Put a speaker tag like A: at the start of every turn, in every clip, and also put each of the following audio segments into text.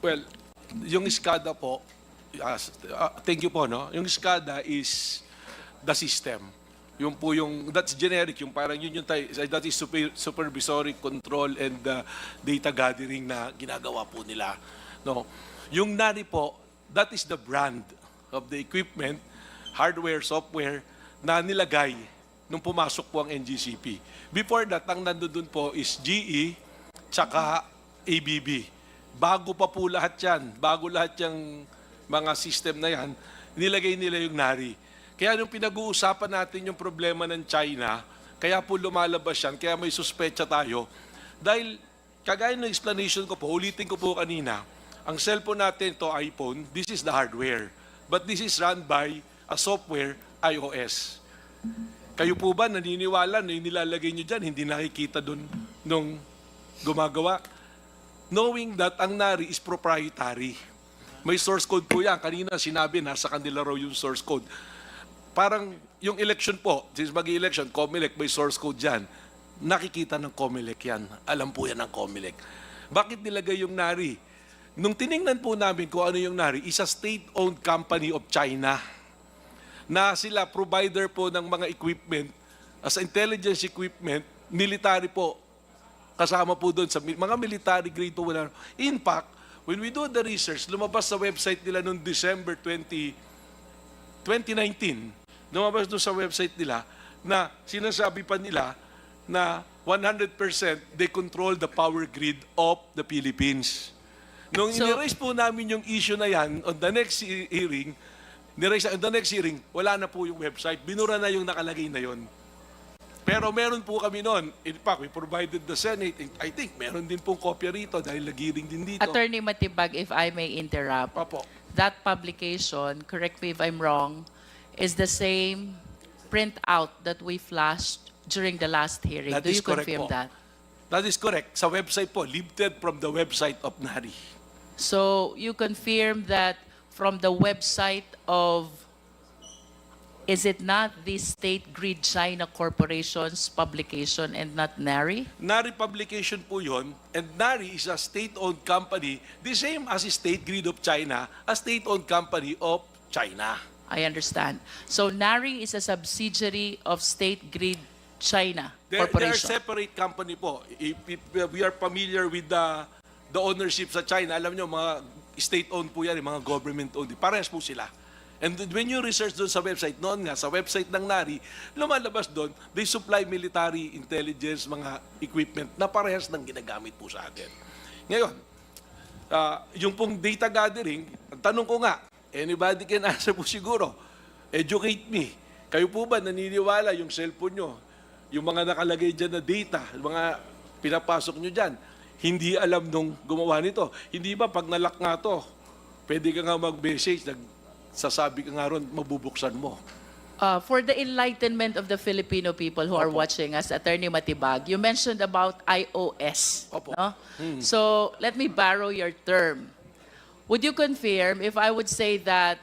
A: Well, yung SCADA po, thank you po, no? Yung SCADA is the system. Yung po yung, that's generic, yung parang yun yung, that is supervisory control and data gathering na ginagawa po nila. No? Yung Nari po, that is the brand of the equipment, hardware, software, na nilagay nung pumasok po ang NGCP. Before that, ang nandun po is GE, tsaka ABB. Bago pa po lahat yan, bago lahat yung mga system na yan, nilagay nila yung Nari. Kaya nung pinag-uusapan natin yung problema ng China, kaya po lumalabas yan, kaya may suspecha tayo. Dahil, kagaya ng explanation ko po, ulitin ko po kanina, ang cellphone natin, to iPhone, this is the hardware. But this is run by a software, iOS. Kayo po ba naniniwala na yung nilalagay nyo dyan, hindi nakikita dun nung gumagawa? Knowing that ang Nari is proprietary. May source code po yan. Kanina sinabi, nasa kanila raw yung source code. Parang yung election po, since mag-election, COMELEC, may source code dyan. Nakikita ng COMELEC yan. Alam po yan ng COMELEC. Bakit nilagay yung Nari? Nung tiningnan po namin kung ano yung Nari, is a state-owned company of China na sila provider po ng mga equipment, as intelligence equipment, military po, kasama po doon sa mga military grade po. In fact, when we do the research, lumabas sa website nila noong December 2019, lumabas doon sa website nila na sinasabi pa nila na 100% they control the power grid of the Philippines. Nung iniraise po namin yung issue na yan on the next hearing, wala na po yung website. Binura na yung nakalagay na yon. Pero meron po kami noon. In fact, we provided the Senate. I think meron din pong kopya rito dahil nagiring din dito.
B: Attorney Matibag, if I may interrupt.
A: Opo.
B: That publication, correct me if I'm wrong, is the same printout that we flashed during the last hearing.
A: That
B: Do
A: is
B: you
A: correct
B: confirm
A: po.
B: that?
A: That is correct. Sa website po, lifted from the website of Nari.
B: So you confirm that from the website of, is it not the State Grid China Corporation's publication and not Nari?
A: Nari publication po yun, and Nari is a state-owned company, the same as State Grid of China, a state-owned company of China.
B: I understand. So Nari is a subsidiary of State Grid China
A: They are
B: Corporation.
A: separate company po. If we are familiar with the ownership sa China, alam nyo, mga state-owned po yan, mga government-owned. Parehas po sila. And when you research doon sa website, noon nga, sa website ng Nari, lumalabas doon, they supply military intelligence, mga equipment na parehas ng ginagamit po sa atin. Ngayon, yung pong data gathering, ang tanong ko nga, anybody can answer po siguro, educate me. Kayo po ba naniniwala yung cellphone nyo, yung mga nakalagay dyan na data, mga pinapasok nyo dyan, hindi alam nung gumawa nito? Hindi ba pag nalock nga to, pwede ka nga mag-message, sasabi ka nga ron, mabubuksan mo.
B: For the enlightenment of the Filipino people who are watching us, Attorney Matibag, you mentioned about iOS.
A: Opo.
B: No? So let me borrow your term. Would you confirm if I would say that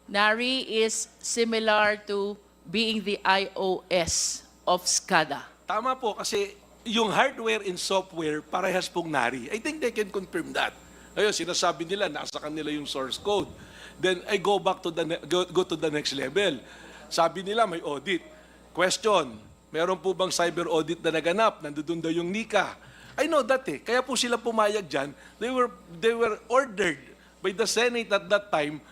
B: Nari is similar to being the iOS of SCADA?
A: Tama po, kasi yung hardware and software, parehas pong Nari. I think they can confirm that. Ayun, sinasabi nila, nasa kanila yung source code. Then I go back to go to the next level. Sabi nila may audit. Question, meron po bang cyber audit na naganap? Nandoon daw yung NICA. I know that eh. Kaya po sila pumayag dyan. They were ordered by the Senate at that time,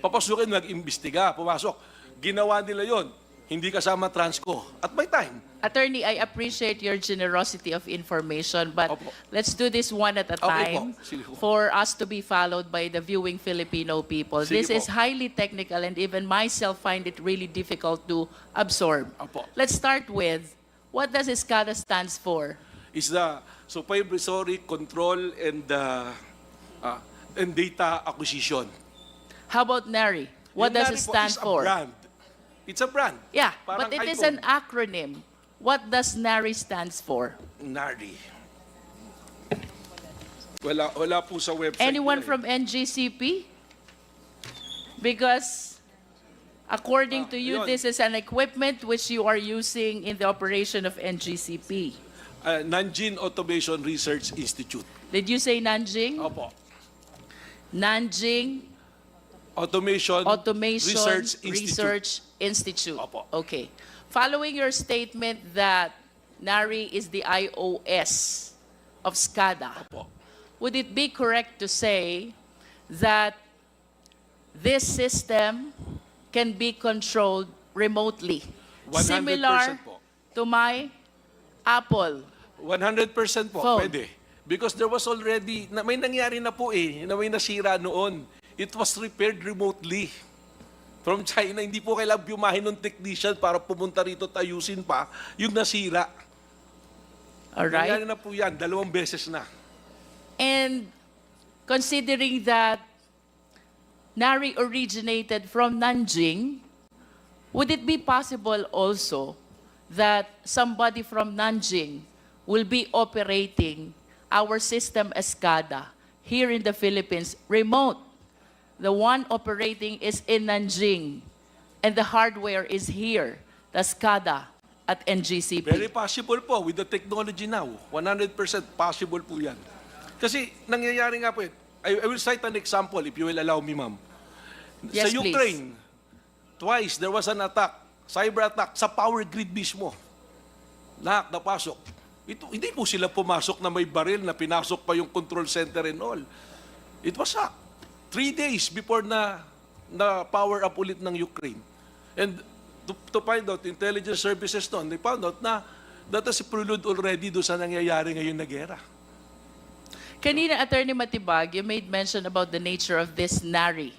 A: papasukin, mag-imbestiga, pumasok. Ginawa nila yon. Hindi kasama Transco. At my time.
B: Attorney, I appreciate your generosity of information, but
A: Opo.
B: let's do this one at a
A: Okay
B: time
A: po. Sige po.
B: for us to be followed by the viewing Filipino people.
A: Sige
B: This is
A: po.
B: highly technical and even myself find it really difficult to absorb.
A: Opo.
B: Let's start with, what does SCADA stands for?
A: Is the supervisory control and data acquisition.
B: How about Nari? What
A: Yung
B: does
A: Nari
B: it
A: po
B: stand
A: is a
B: for?
A: brand. It's a brand.
B: Yeah,
A: Parang
B: but it is
A: iPhone.
B: an acronym. What does Nari stands for?
A: Nari. Wala po sa website.
B: Anyone
A: nila eh.
B: from NGCP? Because according to you,
A: yun.
B: this is an equipment which you are using in the operation of
A: Nanjing Automation Research Institute.
B: Did you say Nanjing?
A: Opo.
B: Nanjing
A: Automation,
B: Automation
A: Research Institute.
B: Research Institute.
A: Opo.
B: Okay. Following your statement that Nari is the iOS of SCADA,
A: Opo.
B: would it be correct to say that this system can be controlled remotely,
A: 100%
B: similar
A: po.
B: to my Apple?
A: 100% po,
B: Phone.
A: pwede. Because there was already, may nangyari na po na may nasira noon. It was repaired remotely. From China, hindi po kailangan bumahin ng technician para pumunta rito at ayusin pa yung nasira.
B: All
A: Nangyari
B: right.
A: na po yan, 2 beses na.
B: And considering that Nari originated from Nanjing, would it be possible also that somebody from Nanjing will be operating our system SCADA here in the Philippines remote? The one operating is in Nanjing, and the hardware is here, the SCADA at NGCP.
A: Very possible po with the technology now. 100% possible po yan. Kasi nangyayari nga po I will cite an example if you will allow me, ma'am.
B: Yes,
A: Sa Ukraine, twice there was an attack, cyber attack, sa power grid mismo. Lahat napasok. Hindi po sila pumasok na may baril na pinasok pa yung control center and all. It was hacked 3 days before na power up ulit ng Ukraine. And to find out, intelligence services doon, they found out na that is prelude already doon sa nangyayari ngayon na gera.
B: Kanina, Atty Matibag, you made mention about the nature of this Nari,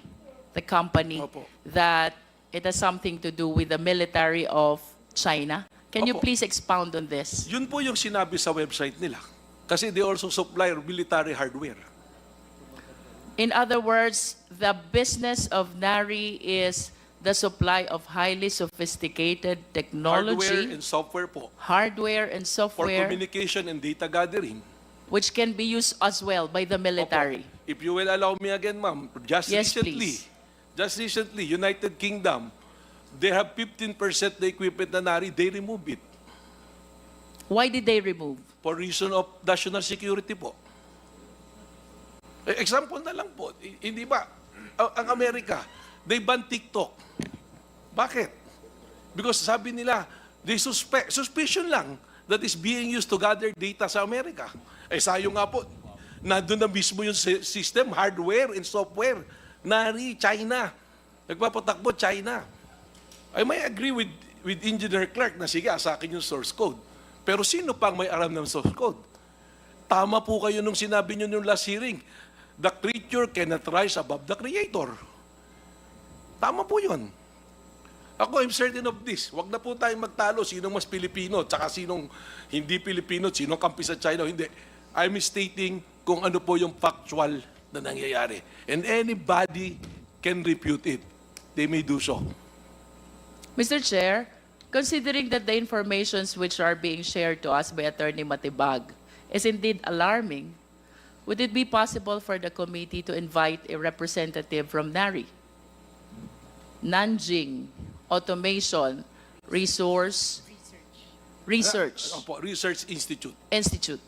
B: the company,
A: Opo.
B: that it has something to do with the military of China. Can you
A: Opo.
B: please expound on this?
A: Yun po yung sinabi sa website nila. Kasi they also supply military hardware.
B: In other words, the business of Nari is the supply of highly sophisticated
A: Hardware
B: technology,
A: and software po.
B: hardware and
A: For
B: software,
A: communication and data gathering.
B: which can be used as well by the military.
A: Opo. If you will allow me again, ma'am,
B: Yes, please.
A: just recently, United Kingdom, they have 15% the equipment na Nari, they remove it
B: Why did they remove?
A: for reason of national security po. Example na lang po, hindi ba, ang Amerika, they ban TikTok. Bakit? Because sabi nila, they suspicion lang that is being used to gather data sa Amerika. Sayo nga po, nandun na mismo yung system, hardware and software. Nari, China. Nagpapatakbo, China. I may agree with Engineer Clark na sige, sa akin yung source code. Pero sino pang may alam ng source code? Tama po kayo nung sinabi nyo nung last hearing. The creature cannot rise above the creator. Tama po yun. Ako, I'm certain of this. Huwag na po tayong magtalo sinong mas Pilipino, tsaka sinong hindi Pilipino, sinong kampi sa China. Hindi. I'm stating kung ano po yung factual na nangyayari. And anybody can refute it. They may do so.
B: Mr. Chair, considering that the informations which are being shared to us by Atty Matibag is indeed alarming, would it be possible for the committee to invite a representative from Nari, Nanjing Automation Research
A: Opo, Research Institute.
B: Institute?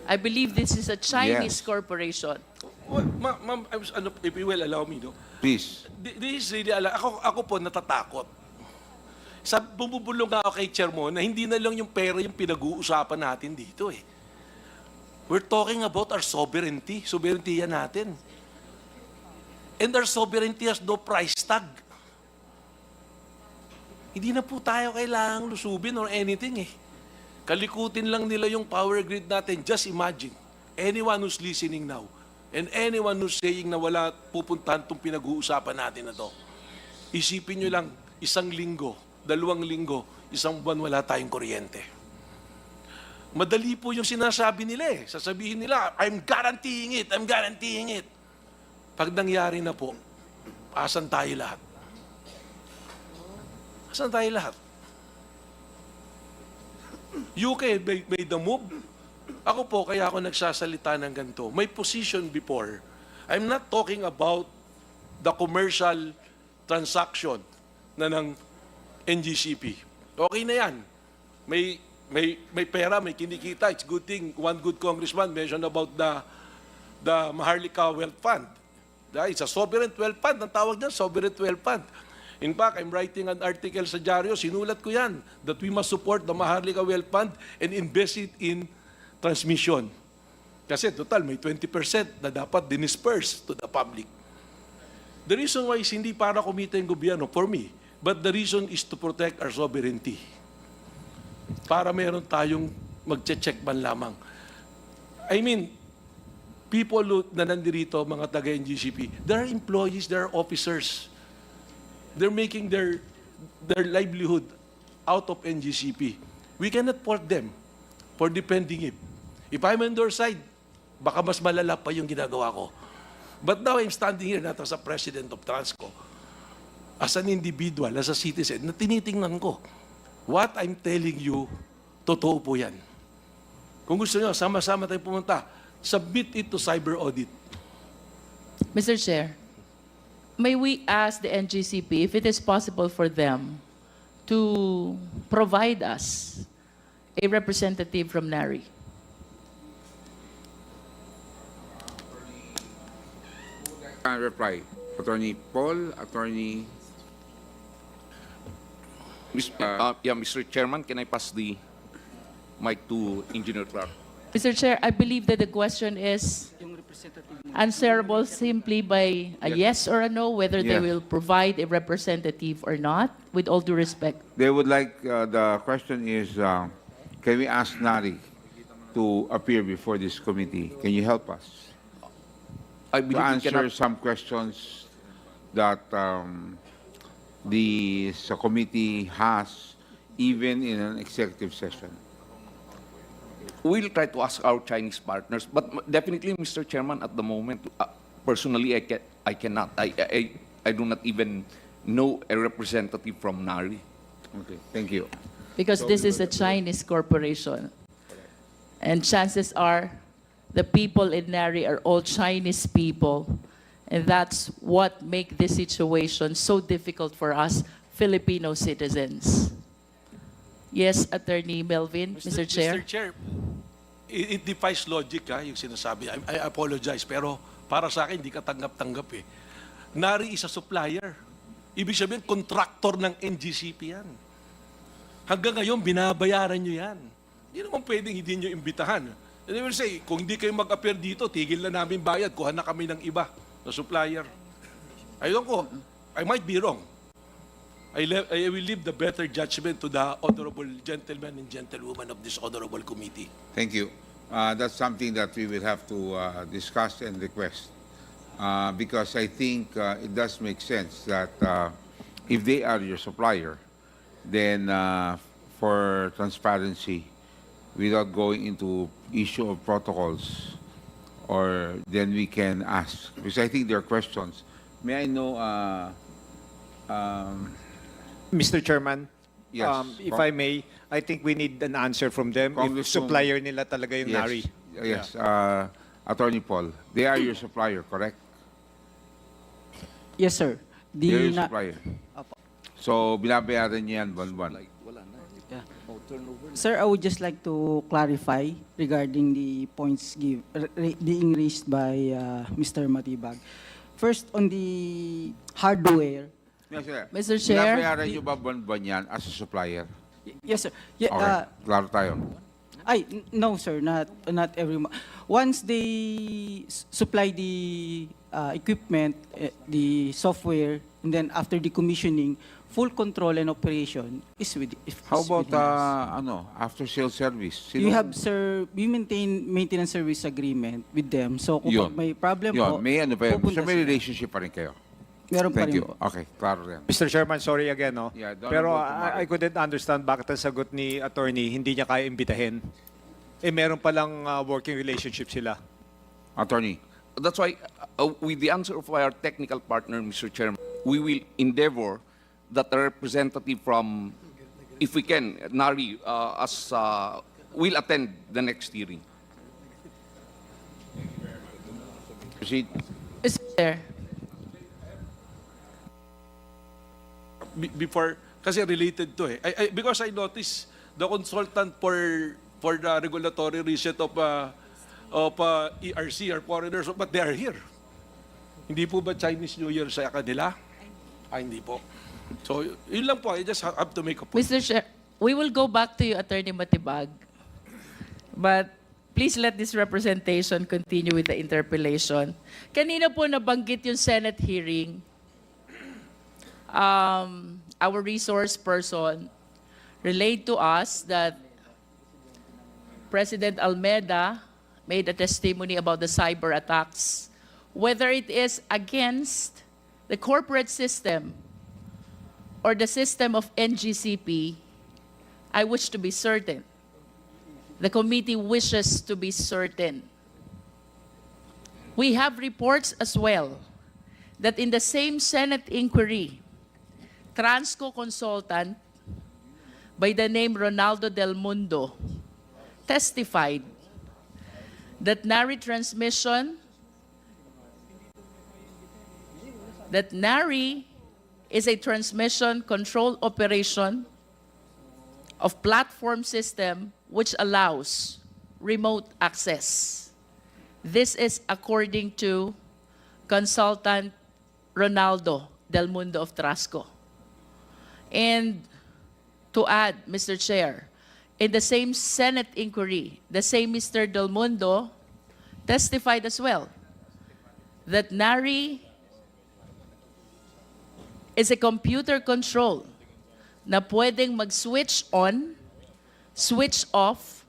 B: I believe this is a Chinese
C: Yes.
B: corporation.
A: Well, ma'am, if you will allow me, no?
C: Please.
A: This is really, ako po natatakot. Bumubulong nga ako kay Chair mo na hindi na lang yung pera yung pinag-uusapan natin dito eh. We're talking about our sovereignty. Sovereignty yan natin. And our sovereignty has no price tag. Hindi na po tayo kailangang lusubin or anything eh. Kalikutin lang nila yung power grid natin. Just imagine, anyone who's listening now, and anyone who's saying na wala pupuntahan itong pinag-uusapan natin na to, isipin nyo lang, 1 linggo, 2 linggo, 1 buwan wala tayong kuryente. Madali po yung sinasabi nila eh. Sasabihin nila, I'm guaranteeing it. Pag nangyari na po, asan tayo lahat? Asan tayo lahat? UK made the move. Ako po, kaya ako nagsasalita ng ganito. May position before. I'm not talking about the commercial transaction na ng NGCP. Okay na yan. May pera, may kinikita. It's good thing. One good congressman mentioned about the the Maharlika Wealth Fund. It's a sovereign wealth fund. Ang tawag niyan, sovereign wealth fund. In fact, I'm writing an article sa dyaryo, sinulat ko yan, that we must support the Maharlika Wealth Fund and invest it in transmission. Kasi total, may 20% na dapat dinisperse to the public. The reason why is hindi para kumita yung gobyerno, for me, but the reason is to protect our sovereignty. Para meron tayong magche-check man lamang. I mean, people na nandirito, mga taga-NGCP, there are employees, there are officers. They're making their livelihood out of NGCP. We cannot fault them for defending it. If I'm on their side, baka mas malala pa yung ginagawa ko. But now I'm standing here not as a president of Transco, as an individual, as a citizen, na tinitingnan ko. What I'm telling you, totoo po yan. Kung gusto nyo, sama-sama tayong pumunta, submit it to cyber audit.
B: Mr. Chair, may we ask the NGCP if it is possible for them to provide us a representative from Nari?
C: Can reply. Attorney Paul, Attorney...
D: Mr. Chairman, can I pass the mic to Engineer Clark?
B: Mr. Chair, I believe that the question is answerable simply by a yes or a no, whether they
C: Yes.
B: will provide a representative or not, with all due respect.
C: They would like, the question is, can we ask Nari to appear before this committee? Can you help us
D: I
C: to
D: believe we
C: answer
D: cannot,
C: some questions that the committee has, even in an executive session?
D: we'll try to ask our Chinese partners, but definitely, Mr. Chairman, at the moment, personally, I cannot. I do not even know a representative from Nari.
C: Okay, thank you.
B: Because this is a Chinese corporation. And chances are, the people in Nari are all Chinese people. And that's what makes this situation so difficult for us Filipino citizens. Yes, Attorney Melvin, Mr. Chair.
A: Mr. Chair, it defies logic, yung sinasabi. I apologize, pero para sa akin, hindi ka tanggap-tanggap eh. Nari is a supplier. Ibig sabihin, contractor ng NGCP yan. Hanggang ngayon, binabayaran nyo yan. Hindi naman pwedeng hindi nyo imbitahan. And they will say, kung hindi kayo mag-appear dito, tigil na namin bayad, kuha na kami ng iba na supplier. I don't know. I might be wrong. I will leave the better judgment to the honorable gentlemen and gentlewomen of this honorable committee.
C: Thank you. That's something that we will have to discuss and request. Because I think it does make sense that if they are your supplier, then for transparency, without going into issue of protocols, or then we can ask. Because I think there are questions. May I know,
E: Mr. Chairman,
C: Yes.
E: if I may, I think we need an answer from them if
C: Congressman-
E: supplier nila talaga yung Nari.
C: Yes, Attorney Paul, they are your supplier, correct?
F: Yes, sir.
C: They are your
F: Na-
C: supplier. So, binabayaran niyo yan buwan-buwan.
F: Yeah. Sir, I would just like to clarify regarding the points being raised by Mr. Matibag. First, on the hardware.
C: Yes, sir.
B: Mr. Chair.
C: Binabayaran niyo ba buwan-buwan yan as a supplier?
F: Yes, sir. Yeah,
C: Okay, klaro tayo.
F: no, sir. Not every month. Once they supply the equipment, the software, and then after the commissioning, full control and operation is with.
C: How
F: is
C: about,
F: within us.
C: after-sale service?
F: You have, sir, we maintain maintenance service agreement with them. So kung
C: Yun.
F: may problem
C: Yun,
F: po,
C: may ano pa yun.
F: pupunta
C: So, may
F: sila.
C: relationship pa rin kayo.
F: Meron pa
C: Thank
F: rin
C: you.
F: po.
C: Okay, klaro rin.
E: Mr. Chairman, sorry again, no?
C: Yeah, don't
E: Pero
C: go tomorrow.
E: I couldn't understand bakit ang sagot ni attorney hindi niya kaya imbitahin. Eh meron palang working relationship sila.
C: Attorney,
D: That's why, with the answer of our technical partner, Mr. Chairman, we will endeavor that a representative from, if we can, Nari, will attend the next hearing.
C: proceed.
B: Mr. Chair.
A: Before, kasi related to eh. Because I noticed the consultant for the regulatory reset of of ERC are foreigners, but they are here. Hindi po ba Chinese New Year sa kanila? Hindi po. So, yun lang po. I just have to make a point.
B: Mr. Chair, we will go back to you, Atty Matibag. But please let this representation continue with the interpellation. Kanina po nabanggit yung Senate hearing. Our resource person relayed to us that President Almeda made a testimony about the cyber attacks, whether it is against the corporate system or the system of NGCP. I wish to be certain. The committee wishes to be certain. We have reports as well that in the same Senate inquiry, Transco consultant by the name Ronaldo Del Mundo testified that Nari is a transmission control operation of platform system which allows remote access. This is according to consultant Ronaldo Del Mundo of Trasco. And to add, Mr. Chair, in the same Senate inquiry, the same Mr. Del Mundo testified as well that Nari is a computer control na pwedeng mag-switch on, switch off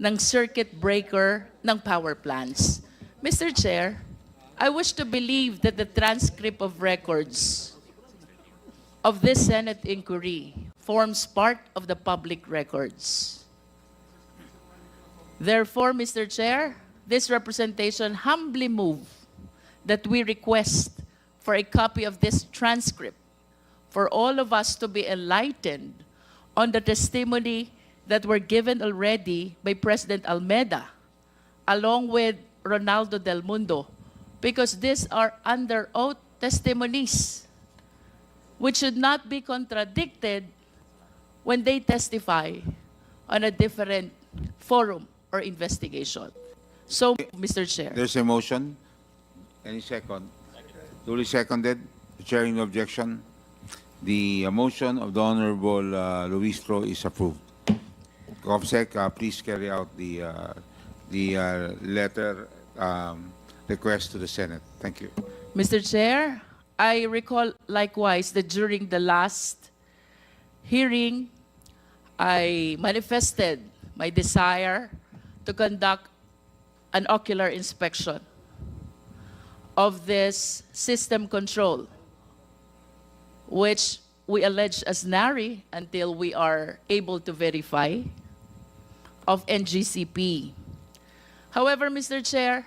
B: ng circuit breaker ng power plants. Mr. Chair, I wish to believe that the transcript of records of this Senate inquiry forms part of the public records. Therefore, Mr. Chair, this representation humbly move that we request for a copy of this transcript for all of us to be enlightened on the testimony that were given already by President Almeda, along with Ronaldo Del Mundo, because these are under oath testimonies, which should not be contradicted when they testify on a different forum or investigation. So, Mr. Chair.
C: There's a motion. Any second? Duly seconded. Chairing the objection. The motion of the Honorable Luistro is approved. COMSEC, please carry out the letter request to the Senate. Thank you.
B: Mr. Chair, I recall likewise that during the last hearing, I manifested my desire to conduct an ocular inspection of this system control, which we allege as Nari until we are able to verify, of NGCP. However, Mr. Chair,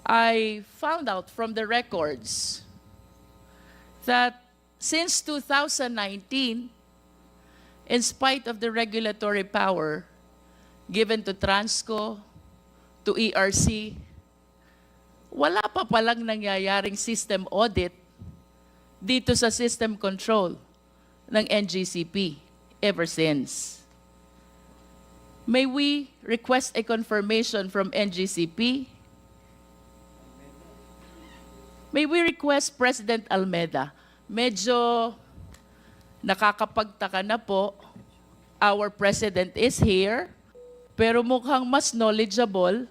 B: I found out from the records that since 2019, in spite of the regulatory power given to Transco, to ERC, wala pa palang nangyayaring system audit dito sa system control ng NGCP ever since. May we request a confirmation from NGCP? May we request President Almeda? Medyo nakakapagtaka na po. Our President is here, pero mukhang mas knowledgeable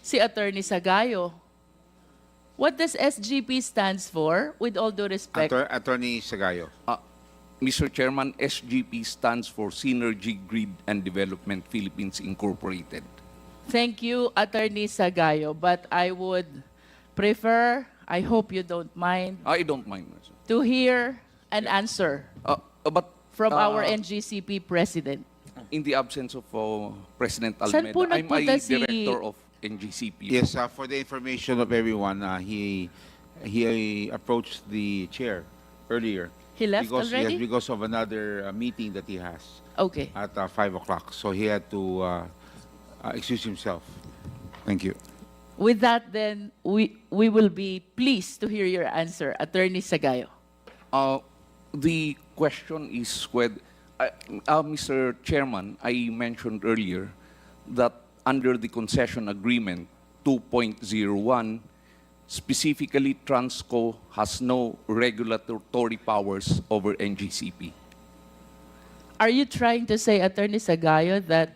B: si Attorney Sagayo. What does SGP stands for, with all due respect?
C: Attorney Sagayo.
D: Mr. Chairman, SGP stands for Synergy Grid and Development Philippines Incorporated.
B: Thank you, Attorney Sagayo, but I would prefer, I hope you don't mind,
D: I don't mind. Sir.
B: to hear an answer
D: But
B: from our NGCP President.
D: in the absence of President
B: Saan po
D: Almeda, I'm
B: nagpunta
D: a
B: si-
D: director of NGCP.
C: Yes, for the information of everyone, he approached the chair earlier.
B: He left already?
C: Yes, because of another meeting that he has
B: Okay.
C: at 5 o'clock. So he had to excuse himself. Thank you.
B: With that, then, we will be pleased to hear your answer, Attorney Sagayo.
D: The question is whether, Mr. Chairman, I mentioned earlier that under the concession agreement 2.01, specifically Transco has no regulatory powers over NGCP.
B: Are you trying to say, Attorney Sagayo, that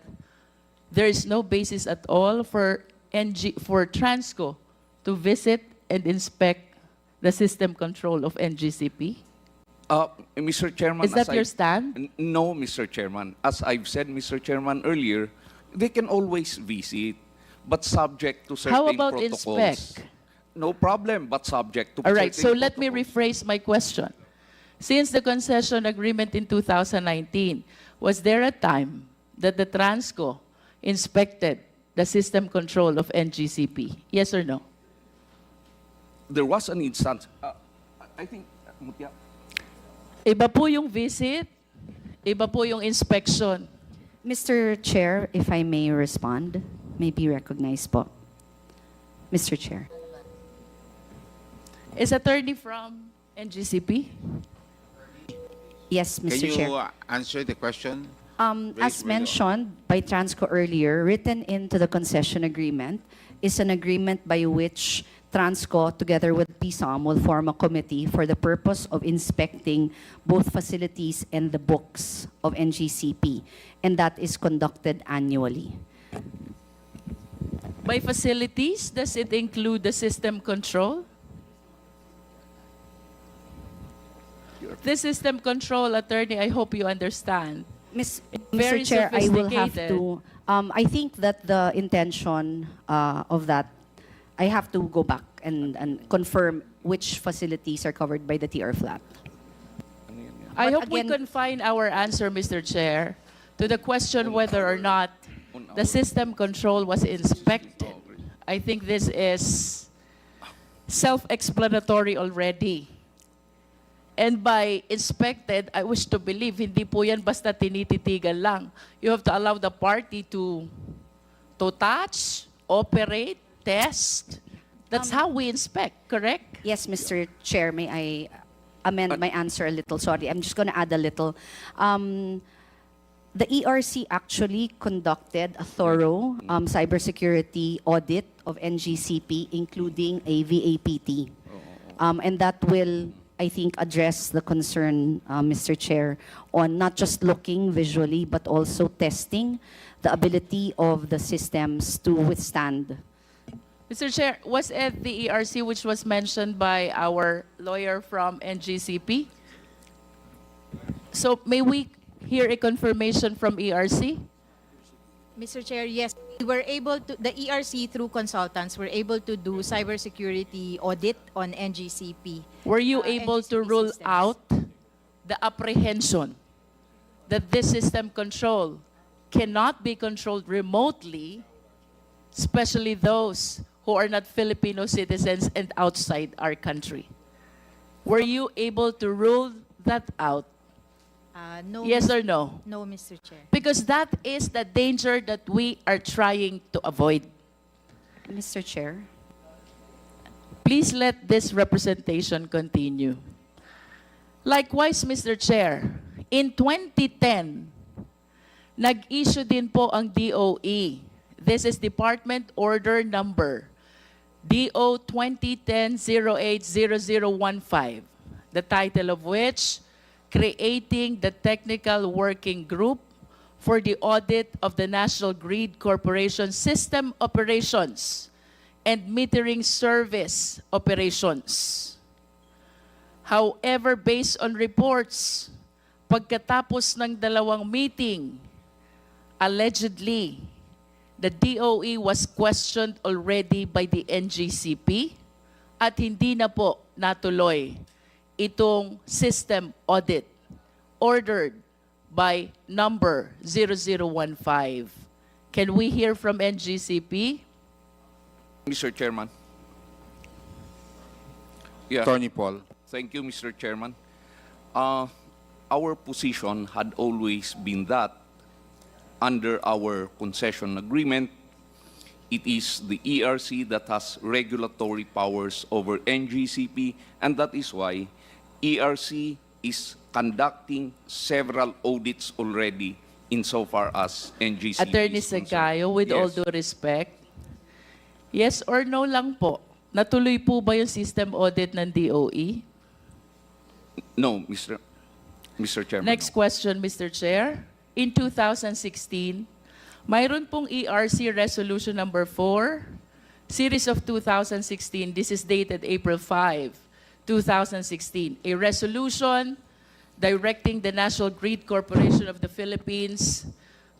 B: there is no basis at all for Transco to visit and inspect the system control of NGCP?
D: Mr. Chairman,
B: Is that your stand?
D: No, Mr. Chairman. As I've said, Mr. Chairman, earlier, they can always visit, but subject to certain
B: How about
D: protocols.
B: inspect?
D: No problem, but subject to
B: All right, so
D: certain
B: let me
D: protocols.
B: rephrase my question. Since the concession agreement in 2019, was there a time that the Transco inspected the system control of NGCP? Yes or no?
D: There was an instance. I think, Mutya,
B: Iba po yung visit, iba po yung inspection.
G: Mr. Chair, if I may respond, may be recognized po. Mr. Chair.
B: Is attorney from NGCP?
G: Yes,
C: Can
G: Mr.
C: you
G: Chair.
C: answer the question?
G: As mentioned by Transco earlier, written into the concession agreement is an agreement by which Transco, together with PSOM, will form a committee for the purpose of inspecting both facilities and the books of NGCP, and that is conducted annually.
B: By facilities, does it include the system control? The system control, attorney, I hope you understand. Very
G: Mr. Chair, I will have
B: sophisticated.
G: to, I think that the intention of that, I have to go back and confirm which facilities are covered by the TR flat.
B: I
G: But
B: hope we
G: again-
B: confine our answer, Mr. Chair, to the question whether or not the system control was inspected. I think this is self-explanatory already. And by inspected, I wish to believe, hindi po yan basta tinititigan lang. You have to allow the party to touch, operate, test. That's how we inspect, correct?
G: Yes, Mr. Chair, may I amend my answer a little? Sorry, I'm just going to add a little. The ERC actually conducted a thorough cybersecurity audit of NGCP, including a VAPT. And that will, I think, address the concern, Mr. Chair, on not just looking visually, but also testing the ability of the systems to withstand.
B: Mr. Chair, was it the ERC which was mentioned by our lawyer from NGCP? So may we hear a confirmation from ERC?
H: Mr. Chair, yes, we were able to, the ERC through consultants were able to do cybersecurity audit on NGCP.
B: Were you able to
H: NGCP
B: rule
H: systems.
B: out the apprehension that this system control cannot be controlled remotely, especially those who are not Filipino citizens and outside our country? Were you able to rule that out?
H: No,
B: Yes or no?
H: no, Mr. Chair.
B: Because that is the danger that we are trying to avoid.
G: Mr. Chair.
B: Please let this representation continue. Likewise, Mr. Chair, in 2010, nag-issue din po ang DOE. This is Department Order Number DO 2010-080015, the title of which, Creating the Technical Working Group for the Audit of the National Grid Corporation System Operations and Metering Service Operations. However, based on reports, pagkatapos ng dalawang meeting, allegedly, the DOE was questioned already by the NGCP at hindi na po natuloy itong system audit ordered by number 0015. Can we hear from NGCP?
D: Mr. Chairman. Yeah.
C: Attorney Paul.
D: Thank you, Mr. Chairman. Our position had always been that under our concession agreement, it is the ERC that has regulatory powers over NGCP, and that is why ERC is conducting several audits already insofar as NGCP
B: Attorney
D: is concerned.
B: Segayo, with all
D: Yes.
B: due respect, yes or no lang po, natuloy po ba yung system audit ng DOE?
D: No, Mr. Chairman.
B: Next
D: no.
B: question, Mr. Chair. In 2016, mayroon pong ERC Resolution Number 4, Series of 2016. This is dated April 5, 2016. A resolution directing the National Grid Corporation of the Philippines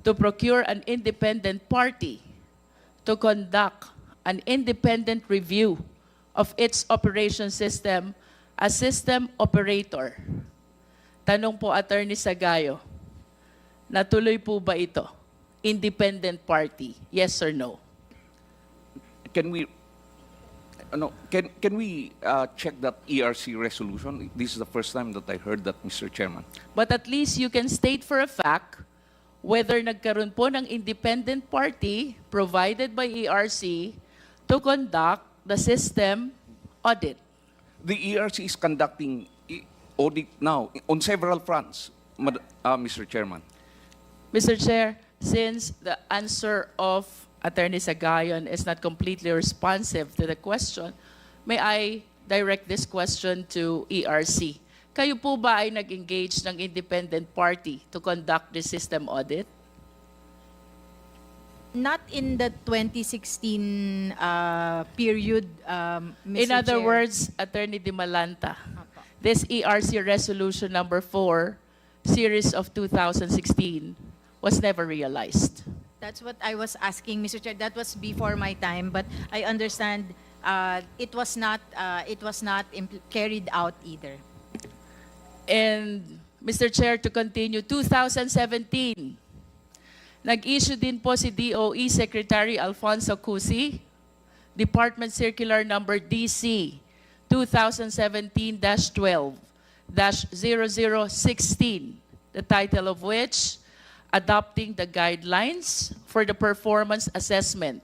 B: to procure an independent party to conduct an independent review of its operation system as system operator. Tanong po, Attorney Segayo, natuloy po ba ito? Independent party, yes or no?
D: Can we check that ERC resolution? This is the first time that I heard that, Mr. Chairman.
B: But at least you can state for a fact whether nagkaroon po ng independent party provided by ERC to conduct the system audit.
D: The ERC is conducting audit now on several fronts, Mr. Chairman.
B: Mr. Chair, since the answer of Attorney Sagayon is not completely responsive to the question, may I direct this question to ERC? Kayo po ba ay nag-engage ng independent party to conduct the system audit?
H: Not in the 2016 period, Mr.
B: In other
H: Chair.
B: words, Attorney De Malanta, this ERC Resolution Number 4, Series of 2016, was never realized.
H: That's what I was asking, Mr. Chair. That was before my time, but I understand it was not carried out either.
B: And Mr. Chair, to continue, 2017, nag-issue din po si DOE Secretary Alfonso Cusi, Department Circular Number DC 2017-12-0016, the title of which, Adopting the Guidelines for the Performance Assessment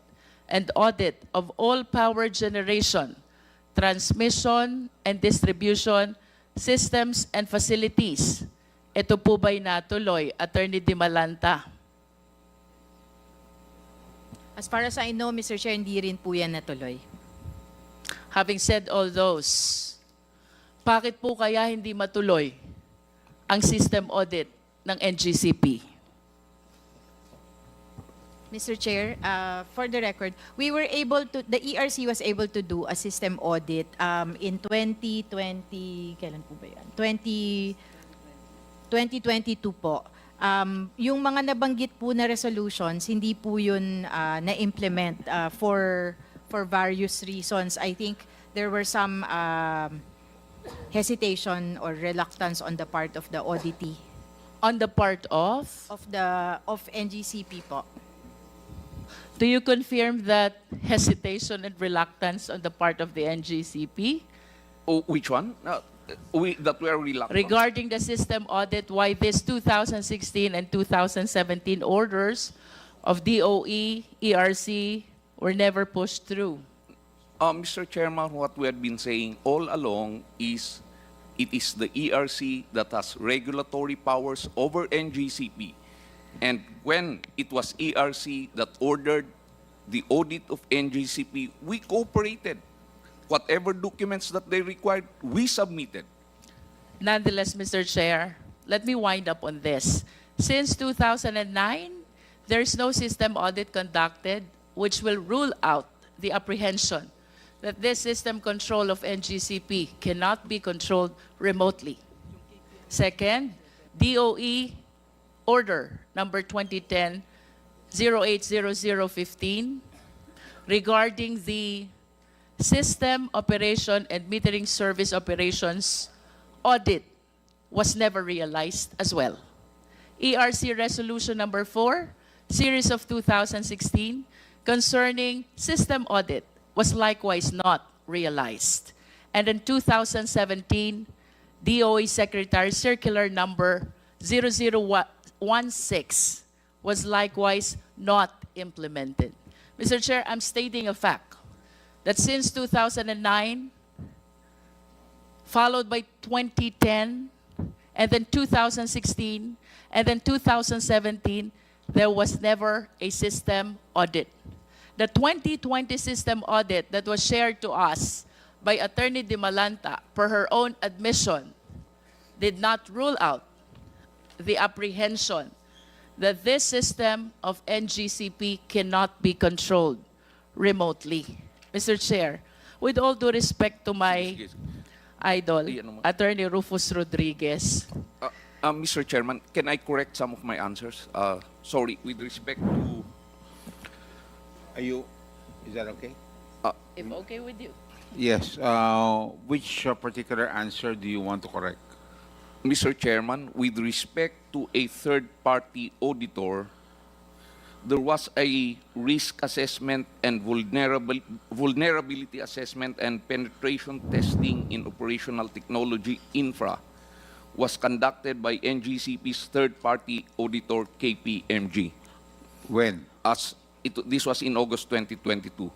B: and Audit of All Power Generation, Transmission, and Distribution Systems and Facilities. Ito po ba'y natuloy, Attorney De Malanta?
H: As far as I know, Mr. Chair, hindi rin po yan natuloy.
B: Having said all those, bakit po kaya hindi matuloy ang system audit ng NGCP?
H: Mr. Chair, for the record, the ERC was able to do a system audit in 2020, kailan po ba yan? 2022 po. Yung mga nabanggit po na resolutions, hindi po yun na-implement for various reasons. I think there were some hesitation or reluctance on the part of the auditee.
B: On the part of
H: NGCP po.
B: Do you confirm that hesitation and reluctance on the part of the NGCP
D: Oh, which one? That we are reluctant.
B: regarding the system audit, why this 2016 and 2017 orders of DOE, ERC were never pushed through?
D: Mr. Chairman, what we have been saying all along is it is the ERC that has regulatory powers over NGCP. And when it was ERC that ordered the audit of NGCP, we cooperated. Whatever documents that they required, we submitted.
B: Nonetheless, Mr. Chair, let me wind up on this. Since 2009, there is no system audit conducted which will rule out the apprehension that this system control of NGCP cannot be controlled remotely. Second, DOE Order Number 2010-080015 regarding the System Operation and Metering Service Operations Audit was never realized as well. ERC Resolution Number 4, Series of 2016, concerning system audit was likewise not realized. And in 2017, DOE Secretary Circular Number 0016 was likewise not implemented. Mr. Chair, I'm stating a fact that since 2009, followed by 2010, and then 2016, And then 2017, there was never a system audit. The 2020 system audit that was shared to us by Attorney De Malanta, per her own admission, did not rule out the apprehension that this system of NGCP cannot be controlled remotely. Mr. Chair, with all due respect to my idol, Attorney Rufus Rodriguez,
D: Mr. Chairman, can I correct some of my answers? Sorry, with respect to...
C: Is that okay?
B: if okay with you.
C: Yes. Which particular answer do you want to correct?
D: Mr. Chairman, with respect to a third-party auditor, there was a risk assessment and vulnerability assessment and penetration testing in operational technology infra was conducted by NGCP's third-party auditor, KPMG.
C: When?
D: This was in August 2022.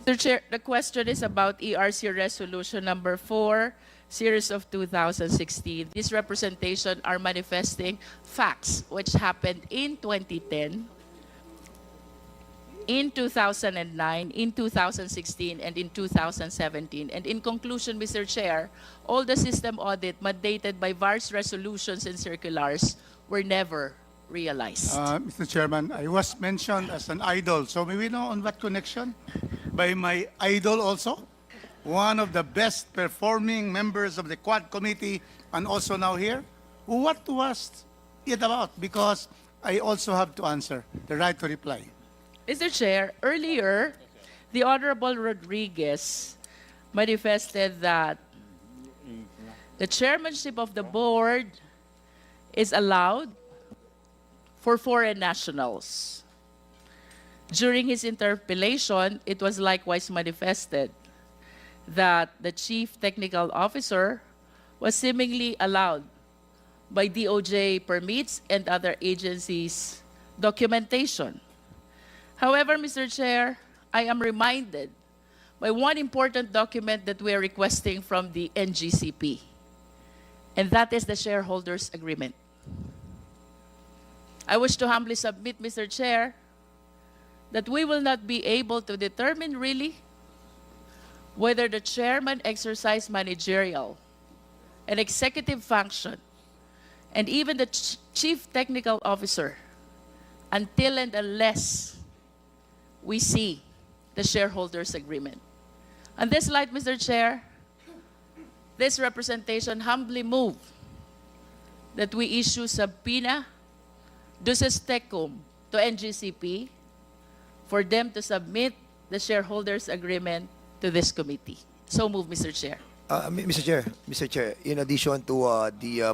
B: Mr. Chair, the question is about ERC Resolution Number 4, Series of 2016. These representation are manifesting facts which happened in 2010, in 2009, in 2016, and in 2017. And in conclusion, Mr. Chair, all the system audit mandated by various resolutions and circulars were never realized.
I: Mr. Chairman, I was mentioned as an idol. So may we know on what connection? By my idol also? One of the best performing members of the Quad Committee and also now here? What was it about? Because I also have to answer, the right to reply.
B: Mr. Chair, earlier, the Honorable Rodriguez manifested that the chairmanship of the board is allowed for foreign nationals. During his interpellation, it was likewise manifested that the chief technical officer was seemingly allowed by DOJ permits and other agencies' documentation. However, Mr. Chair, I am reminded by one important document that we are requesting from the NGCP, and that is the shareholders' agreement. I wish to humbly submit, Mr. Chair, that we will not be able to determine really whether the chairman exercised managerial and executive function and even the chief technical officer until and unless we see the shareholders' agreement. On this light, Mr. Chair, this representation humbly move that we issue subpoena duces tecum to NGCP for them to submit the shareholders' agreement to this committee. So move, Mr. Chair.
J: Mr. Chair, in addition to the